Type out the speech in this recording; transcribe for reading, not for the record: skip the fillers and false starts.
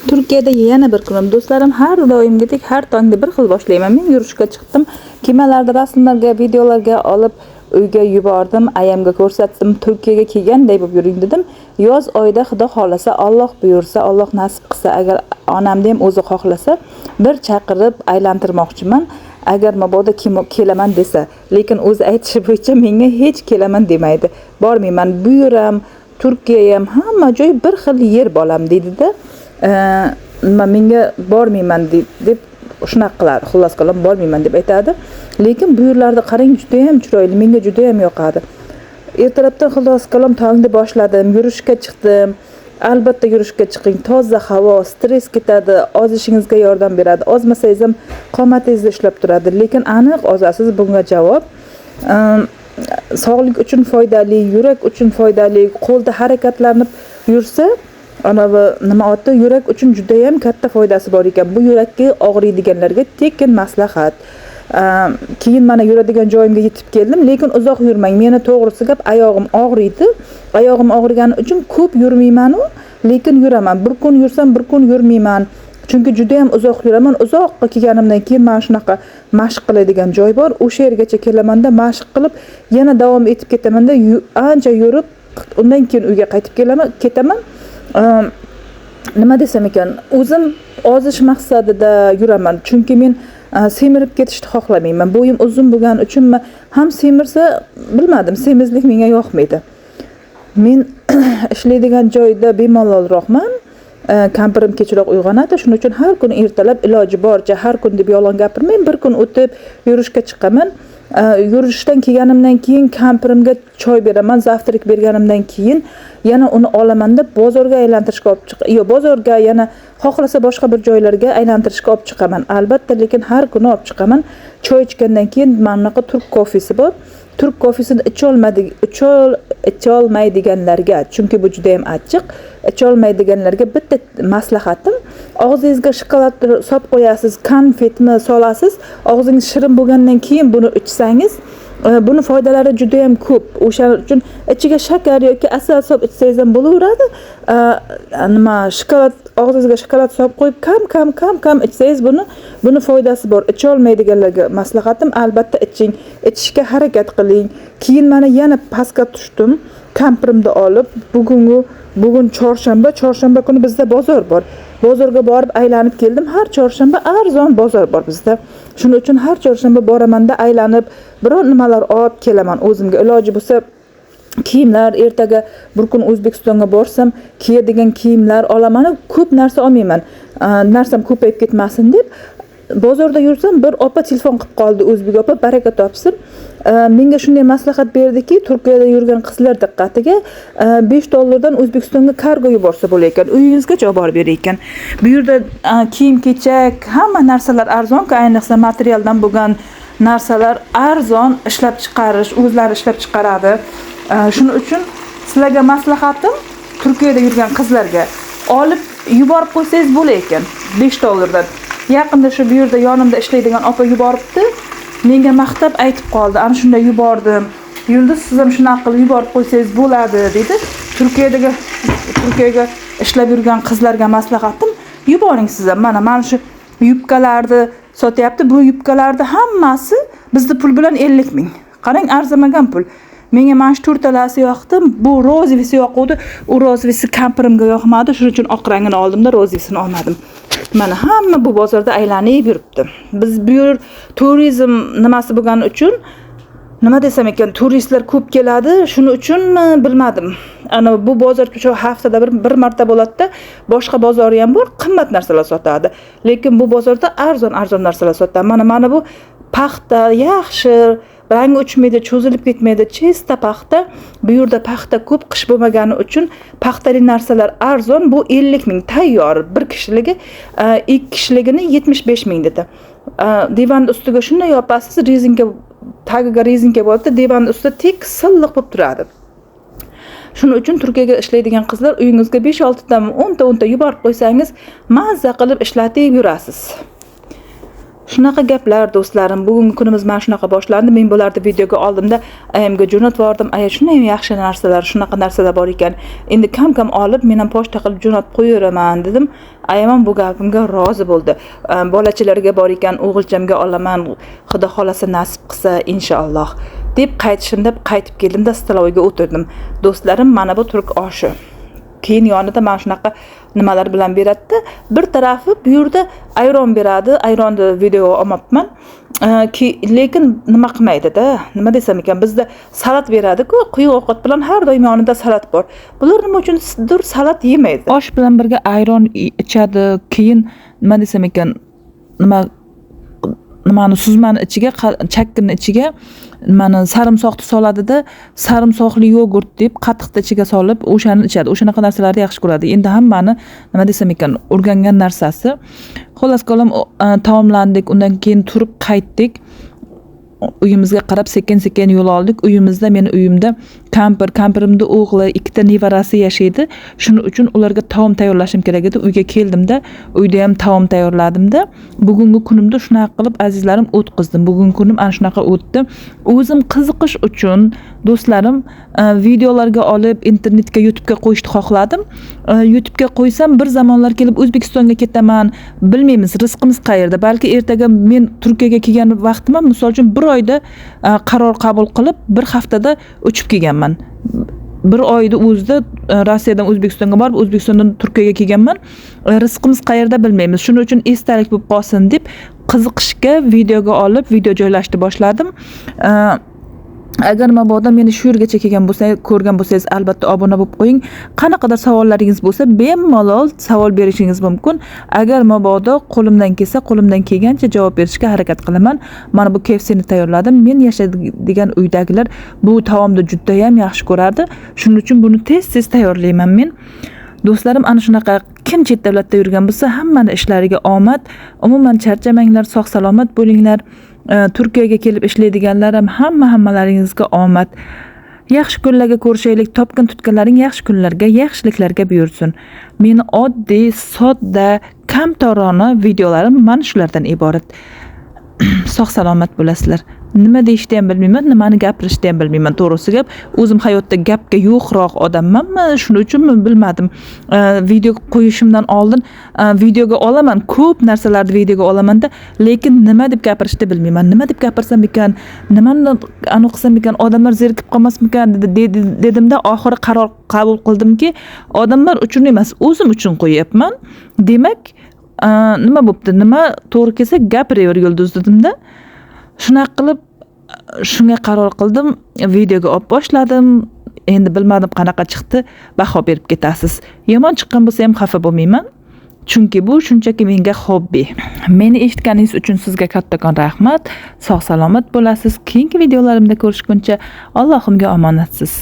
Turkiyada yana bir kunim do'stlarim, har doimgidek har tongda bir xil boshlayman. Men yurishga chiqdim. Kemalarda rasmlarga, videolarga olib uyga yubordim, ayamga ko'rsatdim. Turkiyaga kelganday bo'lib yuring dedim. Yoz oyida Xudo xolasa, Alloh buyursa, Alloh nasib qilsa, agar onamda ham o'zi xohlasa, bir chaqirib aylantirmoqchiman. Agar mabodo kelaman desa, lekin o'zi aytishi bo'yicha menga hech kelaman demaydi. Bormayman, bu yeram, Turkiya ham hamma joy bir xil yer bo'lam dedi-da. Menga bormayman deb shunaqa qiladi. Xullas qalam bormayman deb aytadi. Lekin bu yerlarda qarang, juda ham chiroyli, menga juda ham yoqadi. Ertalabdan xullas qalam tongda boshladim, yurishga chiqdim. Albatta yurishga chiqing, toza havo, stress ketadi, ozishingizga yordam beradi. Ozmasangiz ham qomatingizni ishlab turadi. Lekin aniq ozasiz, bunga javob sog'lik uchun foydali, yurak uchun foydali, qo'lda harakatlanib yursa, ana bu nima otdi, yurak uchun juda ham katta foydasi bor ekan. Bu yurakka og'riydiganlarga tekin maslahat. Keyin mana yuradigan joyimga yetib keldim, lekin uzoq yurmang. Meni to'g'risi gap, oyog'im og'riydi. Oyog'im og'rigani uchun ko'p yurmayman, lekin yuraman. Bir kun yursam, bir kun yurmayman. Chunki juda ham uzoq yuraman. Uzoqqa kelganimdan keyin mana shunaqa mashq qiladigan joy bor. O'sha yergacha kelamanda mashq qilib, yana davom etib ketamanda, ancha yurib, undan keyin uyga qaytib ketaman. Nima desam ekan, o'zim ozish maqsadida yuraman. Chunki men semirib ketishni xohlamayman. Bo'yim uzun bo'lgani uchunmi, ham semirsa, bilmadim, semizlik menga yoqmaydi. Men ishlaydigan joyda bemalolroqman. Kampirim kechroq uyg'onadi, shuning uchun har kun ertalab iloji boricha, har kun deb yolg'on gapirmayman, bir kun o'tib yurishga chiqaman. Yurishdan kelganimdan keyin kampirimga choy beraman, zavtrak berganimdan keyin yana uni olamanda bozorga aylantirishga olib chiqaman. Bozorga yana xohlasa boshqa bir joylarga aylantirishga olib chiqaman. Albatta, lekin har kuni olib chiqaman. Choy ichgandan keyin mana bunaqa turk kofesi bor. Turk kofesini icholmaydiganlarga, chunki bu juda ham achchiq, icholmaydiganlarga bitta maslahatim, og'zingizga shokolad solib qo'yasiz, konfetni solasiz, og'zingiz shirin bo'lgandan keyin buni ichsangiz, buni foydalari juda ham ko'p. O'sha uchun ichiga shakar yoki asal solib ichsangiz ham bo'laveradi. Shokolad, og'zingizga shokolad solib qo'yib kam ichsangiz buni foydasi bor. Icholmaydiganlarga maslahatim, albatta iching, ichishga harakat qiling. Keyin mana yana pastga tushdim, kampirimni olib, bugun chorshanba kuni bizda bozor bor. Bozorga borib aylanib keldim. Har chorshanba arzon bozor bor bizda. Shuning uchun har chorshanba boramanda aylanib, biror nimalar olib kelaman o'zimga. Iloji bo'lsa kiyimlar, ertaga bir kun O'zbekistonga borsam, kiyadigan kiyimlar olaman. Ko'p narsa olmayman. Narsam ko'payib ketmasin deb. Bozorda yursam, bir opa telefon qilib qoldi, o'zbek opa, baraka topsin. Menga shunday maslahat berdiki, Turkiyada yurgan qizlar diqqatiga, $5 O'zbekistonga kargo yuborsa bo'lar ekan, uyingizgacha olib borib berar ekan. Bu yerda kiyim-kechak, hamma narsalar arzon-ku, ayniqsa materialdan bo'lgan narsalar arzon, ishlab chiqarish, o'zlari ishlab chiqaradi. Shuning uchun sizlarga maslahatim, Turkiyada yurgan qizlarga olib yuborib qo'ysangiz bo'lar ekan, $5. Yaqinda shu bu yerda yonimda ishlaydigan opa yuboribdi. Menga maqtab aytib qoldi. Ana shunday yubordim. Yulduz, siz ham shunaqa qilib yuborib qo'ysangiz bo'ladi, dedi. Turkiyaga ishlab yurgan qizlarga maslahatim, yuboring siz ham. Mana shu yubkalarni sotyapti. Bu yubkalarning hammasi bizda pul bilan 50 ming. Qarang, arzamagan pul. Menga mana shu to'rtalasi yoqdi. Bu rozvisi yoquvdi. U rozvisi kampirimga yoqmadi. Shuning uchun oq rangini oldim-da, rozvisini olmadim. Mana hamma bu bozorda aylanib yuribdi. Biz bu yer turizm nimasi bo'lgani uchun, nima desam ekan, turistlar ko'p keladi. Shuning uchunmi, bilmadim. Ana bu bozor shu haftada bir marta bo'ladi-da, boshqa bozori ham bor, qimmat narsalar sotadi. Lekin bu bozorda arzon narsalar sotadi. Mana bu paxta yaxshi, rangi o'chmaydi, cho'zilib ketmaydi, chista paxta. Bu yerda paxta ko'p, qish bo'lmagani uchun paxtali narsalar arzon. Bu 50 ming tayyor, bir kishiligi, ikki kishiligini 75 ming dedi. Divanning ustiga shunday yopasiz, rezinka, tagiga rezinka bo'ladi, divanning ustida tek silliq bo'lib turadi. Shuning uchun Turkiyaga ishlaydigan qizlar uyingizga 5-6 ta, 10 ta yuborib qo'ysangiz, mazza qilib ishlatib yurasiz. Shunaqa gaplar do'stlarim. Bugungi kunimiz mana shunaqa boshlandi. Men bularni videoga oldimda ayamga jo'natvordim. Aya shunday yaxshi narsalar, shunaqa narsalar bor ekan. Endi kam olib, men ham pochta qilib jo'natib qo'yaraman dedim. Ayam ham bu gapimga rozi bo'ldi. Bolachilarga bor ekan, o'g'ilchamga olaman, Xudo xolasa nasib qilsa inshaalloh deb qaytib keldimda stolovga o'tirdim. Do'stlarim, mana bu turk oshi. Keyin yonida mana shunaqa nimalar bilan beradi. Bir tarafi bu yerda ayron beradi. Ayronni video olmabman. Lekin nima qilmaydi-da. Nima desam ekan, bizda salat beradi-ku, quyuq ovqat bilan har doim yonida salat bor. Bular nima uchundir salat yemaydi. Osh bilan birga ayron ichadi. Keyin nima desam ekan, nimani suzmani ichiga, chakkini ichiga mana sarimsoqni soladi-da, sarimsoqli yogurt deb qatiqni ichiga solib o'shani ichadi. O'shanaqa narsalarni yaxshi ko'radi. Endi hammani nima desam ekan, o'rgangan narsasi. Xolos qo'lim taomlandik, undan keyin turib qaytdik. Uyimizga qarab sekin-sekin yo'l oldik. Uyimizda, meni uyimda kampirimning o'g'li, ikkita nevarasi yashaydi. Shuning uchun ularga taom tayyorlashim kerak edi. Uyga keldimda, uyda ham taom tayyorladimda. Bugungi kunimda shunaqa qilib azizlarim o'tkazdim. Bugungi kunim ana shunaqa o'tdi. O'zim qiziqish uchun do'stlarim videolarga olib internetga, YouTube'ga qo'yishni xohladim. YouTube'ga qo'ysam bir zamonlar kelib O'zbekistonga ketaman. Bilmaymiz, rizqimiz qayerda. Balki ertaga men Turkiyaga kelgan vaqtimda, misol uchun bir oyda qaror qabul qilib, bir haftada uchib kelganman. Bir oyda o'zida Rossiyadan O'zbekistonga borib, O'zbekistondan Turkiyaga kelganman. Rizqimiz qayerda bilmaymiz. Shuning uchun esdalik bo'lib qolsin deb qiziqishga videoga olib, video joylashni boshladim. Agar mabodo meni shu yergacha kelgan bo'lsangiz, ko'rgan bo'lsangiz, albatta obuna bo'lib qo'ying. Qanaqadir savollaringiz bo'lsa, bemalol savol berishingiz mumkin. Agar mabodo qo'limdan kelsa, qo'limdan kelgancha javob berishga harakat qilaman. Mana bu KFC'ni tayyorladim. Men yashaydigan uydagilar bu taomni juda ham yaxshi ko'radi. Shuning uchun buni tez-tez tayyorlayman men. Do'stlarim, ana shunaqa kim chet davlatda yurgan bo'lsa, hammaning ishlariga omad. Umuman charchamanglar, sog' salomat bo'linglar. Turkiyaga kelib ishlaydiganlar ham hammalaringizga omad. Yaxshi kunlarga ko'rishaylik, topgan tutganlaring yaxshi kunlarga, yaxshiliklarga buyursin. Meni oddiy, sodda, kamtarona videolarim mana shulardan iborat. Sog' salomat bo'lasizlar. Nima deyishni ham bilmayman, nimani gapirishni ham bilmayman. To'g'risi gap, o'zim hayotda gapga yo'qroq odammanmi, shuning uchunmi bilmadim. Video qo'yishimdan oldin videoga olaman, ko'p narsalarni videoga olamanda, lekin nima deb gapirishni bilmayman. Nima deb gapirsam ekan, nimani aniqsam ekan, odamlar zerikib qolmasmikan dedimda, oxiri qaror qabul qildimki, odamlar uchun emas, o'zim uchun qo'yapman. Demak, nima bo'pti, nima to'g'ri kelsa gapiraver yulduz dedimda. Shunaqa qilib shunga qaror qildim, videoga olib boshladim. Endi bilmadim qanaqa chiqdi, baho berib ketasiz. Yomon chiqqan bo'lsa ham xafa bo'lmayman. Chunki bu shunchaki menga hobbi. Meni eshitganingiz uchun sizga kattakon rahmat. Sog' salomat bo'lasiz. Keyingi videolarimda ko'rishguncha Allohimga omonatsiz.